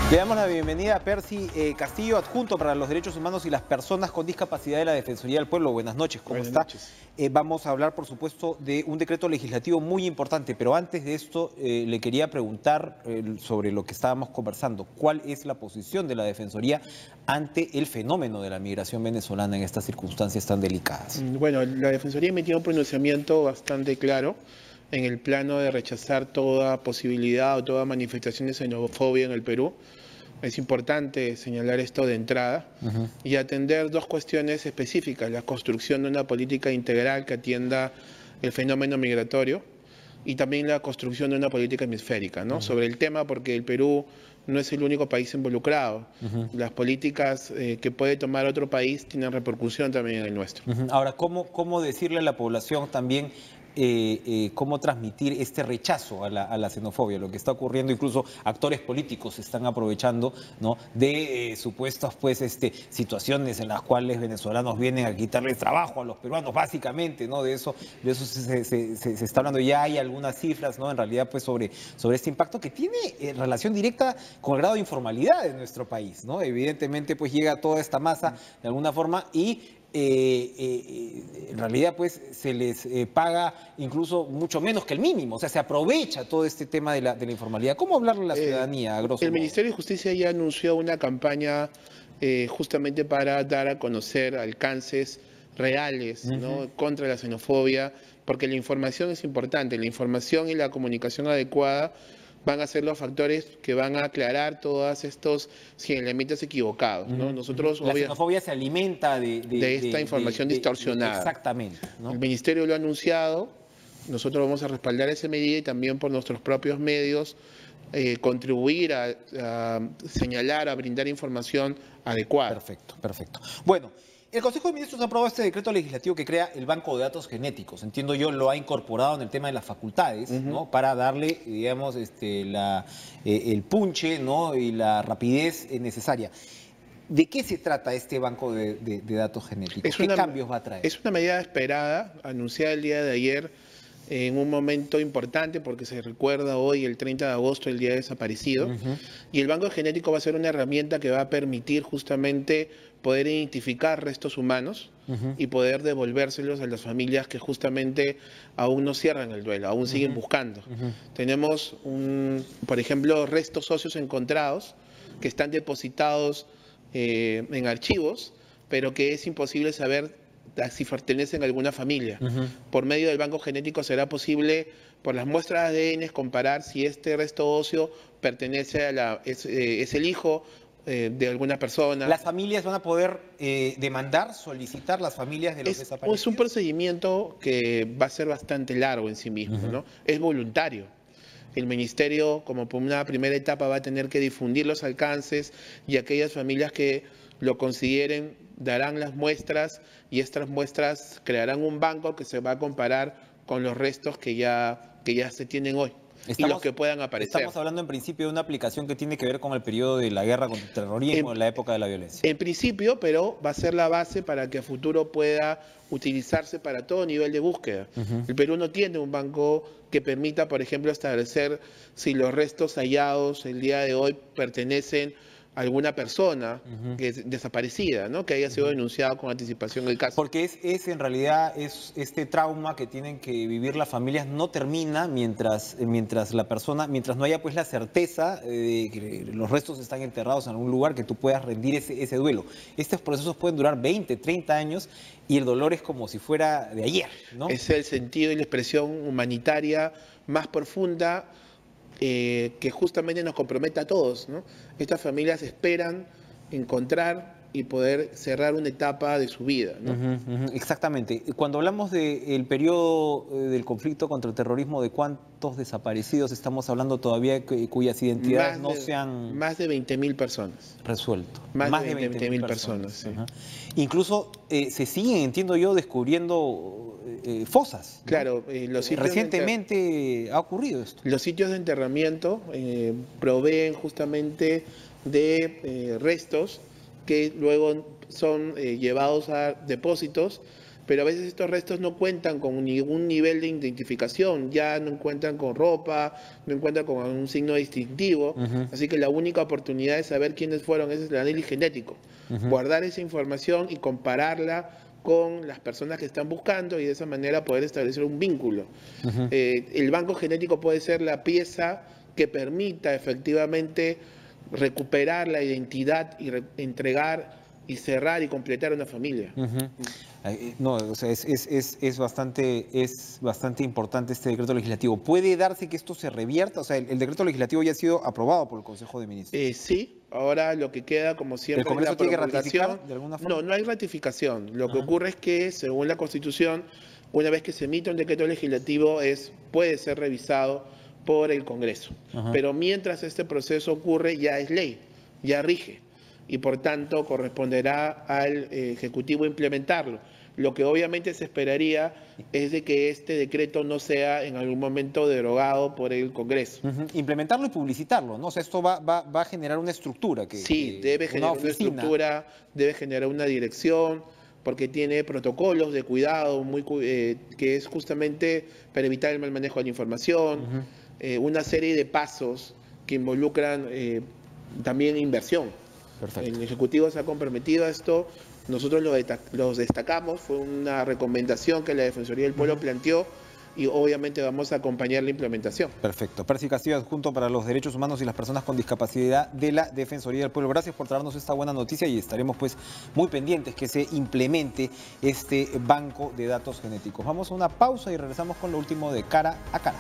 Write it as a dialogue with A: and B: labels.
A: Le damos la bienvenida a Percy Castillo, adjunto para los derechos humanos y las personas con discapacidad de la Defensoría del Pueblo. Buenas noches, ¿cómo está?
B: Buenas noches.
A: Vamos a hablar, por supuesto, de un decreto legislativo muy importante, pero antes de esto le quería preguntar sobre lo que estábamos conversando. ¿Cuál es la posición de la Defensoría ante el fenómeno de la migración venezolana en estas circunstancias tan delicadas?
B: Bueno, la Defensoría emitió un pronunciamiento bastante claro en el plano de rechazar toda posibilidad o toda manifestación de xenofobia en el Perú. Es importante señalar esto de entrada y atender dos cuestiones específicas: la construcción de una política integral que atienda el fenómeno migratorio y también la construcción de una política hemisférica, ¿no? Sobre el tema, porque el Perú no es el único país involucrado. Las políticas que puede tomar otro país tienen repercusión también en el nuestro.
A: Ahora, ¿cómo decirle a la población también cómo transmitir este rechazo a la xenofobia? Lo que está ocurriendo, incluso actores políticos se están aprovechando, ¿no?, de supuestas situaciones en las cuales venezolanos vienen a quitarles trabajo a los peruanos, básicamente, ¿no? De eso se está hablando. Ya hay algunas cifras, ¿no?, en realidad, pues sobre este impacto que tiene relación directa con el grado de informalidad de nuestro país, ¿no? Evidentemente, pues llega toda esta masa de alguna forma y en realidad pues se les paga incluso mucho menos que el mínimo, o sea, se aprovecha todo este tema de la informalidad. ¿Cómo hablarle a la ciudadanía, a grosso
B: El
A: modo?
B: Ministerio de Justicia ya anunció una campaña justamente para dar a conocer alcances reales, ¿no?, contra la xenofobia, porque la información es importante. La información y la comunicación adecuada van a ser los factores que van a aclarar todos estos señalamientos equivocados, ¿no? Nosotros,
A: La xenofobia se alimenta
B: de esta información distorsionada.
A: Exactamente, ¿no?
B: El Ministerio lo ha anunciado, nosotros vamos a respaldar esa medida y también por nuestros propios medios contribuir a señalar, a brindar información adecuada.
A: Perfecto, perfecto. Bueno, el Consejo de Ministros ha aprobado este decreto legislativo que crea el Banco de Datos Genéticos. Entiendo yo, lo ha incorporado en el tema de las facultades, ¿no?, para darle, digamos, el punche, ¿no?, y la rapidez necesaria. ¿De qué se trata este banco de datos genéticos? ¿Qué cambios va a traer?
B: Es una medida esperada, anunciada el día de ayer, en un momento importante, porque se recuerda hoy, el 30 de agosto, el Día Desaparecido. Y el banco genético va a ser una herramienta que va a permitir justamente poder identificar restos humanos y poder devolvérselos a las familias que justamente aún no cierran el duelo, aún siguen buscando. Tenemos, por ejemplo, restos óseos encontrados que están depositados en archivos, pero que es imposible saber si pertenecen a alguna familia. Por medio del banco genético será posible, por las muestras de ADN, comparar si este resto óseo pertenece es el hijo de alguna persona.
A: ¿Las familias van a poder demandar, solicitar, las familias de los desaparecidos?
B: Es un procedimiento que va a ser bastante largo en sí mismo, ¿no? Es voluntario. El Ministerio, como por una primera etapa, va a tener que difundir los alcances y aquellas familias que lo consideren darán las muestras y estas muestras crearán un banco que se va a comparar con los restos que ya se tienen hoy y los que puedan aparecer.
A: Estamos hablando en principio de una aplicación que tiene que ver con el periodo de la guerra contra el terrorismo, en la época de la violencia.
B: En principio, pero va a ser la base para que a futuro pueda utilizarse para todo nivel de búsqueda. El Perú no tiene un banco que permita, por ejemplo, establecer si los restos hallados el día de hoy pertenecen a alguna persona que es desaparecida, ¿no?, que haya sido denunciado con anticipación el caso.
A: Porque en realidad este trauma que tienen que vivir las familias no termina mientras no haya pues la certeza de que los restos están enterrados en algún lugar, que tú puedas rendir ese duelo. Estos procesos pueden durar 20, 30 años y el dolor es como si fuera de ayer, ¿no?
B: Es el sentido y la expresión humanitaria más profunda que justamente nos compromete a todos, ¿no? Estas familias esperan encontrar y poder cerrar una etapa de su vida, ¿no?
A: Exactamente. Cuando hablamos del periodo del conflicto contra el terrorismo, ¿de cuántos desaparecidos estamos hablando todavía cuyas identidades no se han...
B: Más de 20.000 personas.
A: Resuelto.
B: Más de 20.000 personas, sí.
A: Incluso se siguen, entiendo yo, descubriendo fosas, ¿no?
B: Claro,
A: recientemente ha ocurrido esto.
B: Los sitios de enterramiento proveen justamente de restos que luego son llevados a depósitos pero a veces estos restos no cuentan con ningún nivel de identificación, ya no encuentran con ropa, no encuentran con un signo distintivo, así que la única oportunidad de saber quiénes fueron es el análisis genético, guardar esa información y compararla con las personas que están buscando y de esa manera poder establecer un vínculo. El banco genético puede ser la pieza que permita efectivamente recuperar la identidad y entregar y cerrar y completar una familia.
A: No, o sea, es bastante importante este decreto legislativo. ¿Puede darse que esto se revierta? O sea, el decreto legislativo ya ha sido aprobado por el Consejo de Ministros.
B: Sí, ahora lo que queda, como siempre,
A: ¿El Congreso
B: es la
A: tiene que
B: promulgación.
A: ratificar de alguna forma?
B: No, no hay ratificación. Lo que ocurre es que, según la Constitución, una vez que se emite un decreto legislativo, puede ser revisado por el Congreso. Pero mientras este proceso ocurre, ya es ley, ya rige, y por tanto corresponderá al Ejecutivo implementarlo. Lo que obviamente se esperaría es de que este decreto no sea en algún momento derogado por el Congreso.
A: Implementarlo y publicitarlo, ¿no? O sea, esto va a generar una estructura.
B: Sí, debe generar una estructura, debe generar una dirección, porque tiene protocolos de cuidado que es justamente para evitar el mal manejo de la información, una serie de pasos que involucran también inversión.
A: Perfecto.
B: El Ejecutivo se ha comprometido a esto, nosotros los destacamos, fue una recomendación que la Defensoría del Pueblo planteó y obviamente vamos a acompañar la implementación.
A: Perfecto. Percy Castillo, adjunto para los derechos humanos y las personas con discapacidad de la Defensoría del Pueblo. Gracias por traernos esta buena noticia y estaremos pues muy pendientes que se implemente este banco de datos genéticos. Vamos a una pausa y regresamos con lo último de Cara a Cara.